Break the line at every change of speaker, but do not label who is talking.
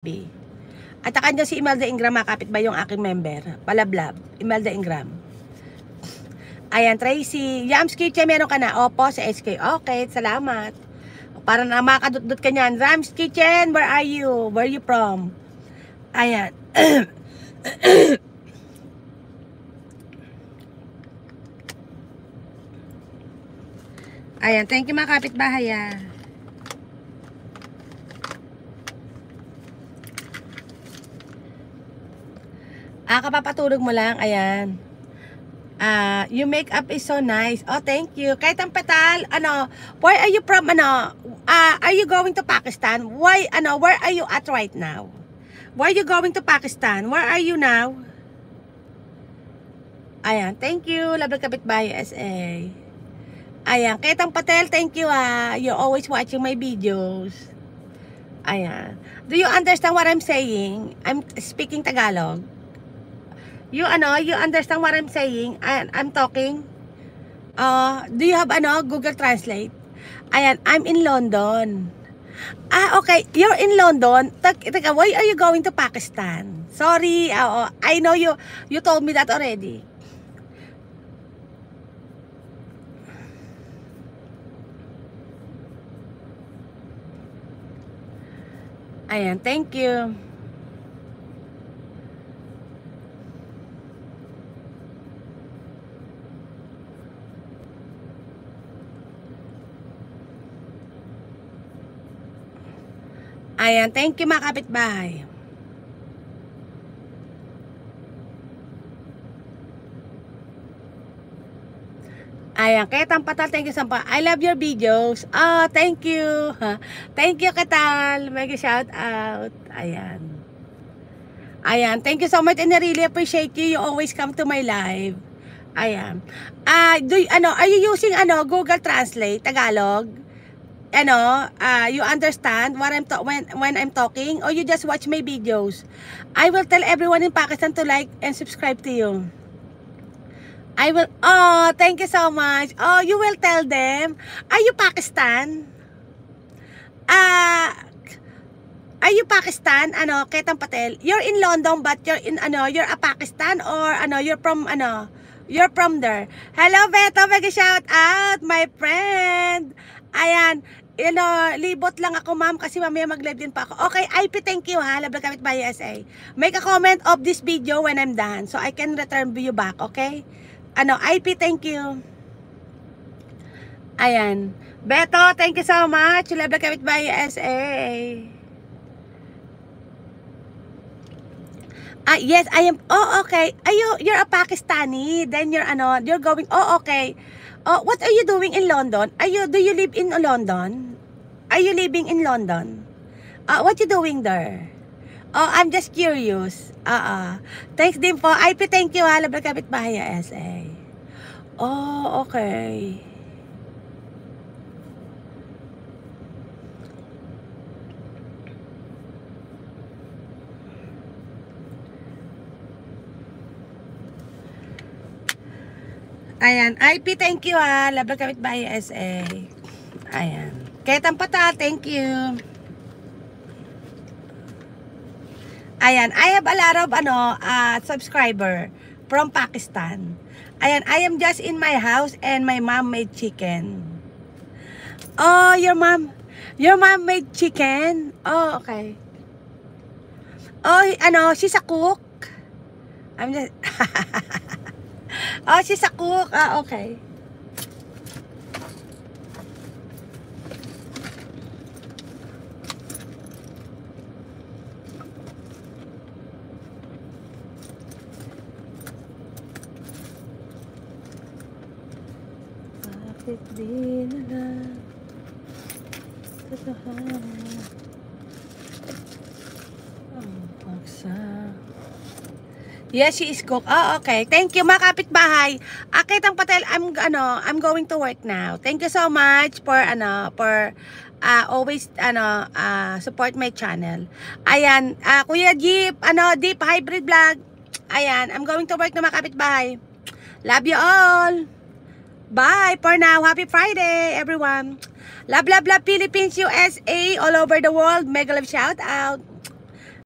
At saka dyan si Imelda Ingram, makapit ba yung aking member? Palablab, Imelda Ingram. Ayan, Tracy. Yams Kitchen, meron ka na? Opo, sa SK. Okay, salamat. Para na makadudot ka niyan. Rams Kitchen, where are you? Where are you from? Ayan. Ayan, thank you mga kapitbahay. Kapapatulog mo lang, ayan. Your makeup is so nice. Oh, thank you. Kahit ang petal, where are you from, are you going to Pakistan? Why, where are you at right now? Why are you going to Pakistan? Where are you now? Ayan, thank you. Labag kapitbahay SA. Ayan, kahit ang patel, thank you, you're always watching my videos. Ayan. Do you understand what I'm saying? I'm speaking Tagalog. You understand what I'm saying? I'm talking. Do you have Google Translate? Ayan, I'm in London. Okay, you're in London. Teka, why are you going to Pakistan? Sorry, I know you told me that already. Ayan, thank you. Ayan, thank you mga kapitbahay. Ayan, Ketang Patal, thank you Sampa. I love your videos. Thank you. Thank you Katal. Mega shout out. Ayan. Ayan, thank you so much and I really appreciate you. You always come to my live. Ayan. Are you using Google Translate Tagalog? You understand what when I'm talking, or you just watch my videos? I will tell everyone in Pakistan to like and subscribe to you. I will. Oh, thank you so much. Oh, you will tell them. Are you Pakistan? Are you Pakistan? Ketang Patel. You're in London, but you're in you're a Pakistan, or you're from you're from there. Hello, Beto. Mega shout out, my friend. Ayan. Libot lang ako ma'am kasi mamaya mag-live din pa ako. Okay, IP, thank you ha. Lablag kapit by SA. Make a comment of this video when I'm done so I can return you back, okay? IP, thank you. Ayan. Beto, thank you so much. Lablag kapit by SA. Yes, I am. Oh, okay. You're a Pakistani. Then you're going. Oh, okay. What are you doing in London? Do you live in London? Are you living in London? What you doing there? I'm just curious. Thanks din po. IP, thank you. Labag kapit bahay SA. Oh, okay. Ayan, IP, thank you Labag kapit bahay SA. Ayan. Ketang Patal, thank you. Ayan, I have a lot of subscriber from Pakistan. Ayan, I am just in my house and my mom made chicken. Oh, your mom made chicken? Oh, okay. Oh, she's a cook. I'm just oh, she's a cook. Okay. Bakit di na lang tatahan ang paksa? Yes, she is cook. Oh, okay. Thank you, mga kapitbahay. Ketang Patel, I'm going to work now. Thank you so much for always support my channel. Ayan, Kuya Jeep, Deep Hybrid Vlog. Ayan, I'm going to work na, mga kapitbahay. Love you all. Bye for now. Happy Friday, everyone. Love, love, love Philippines, USA, all over the world. Mega love shout out.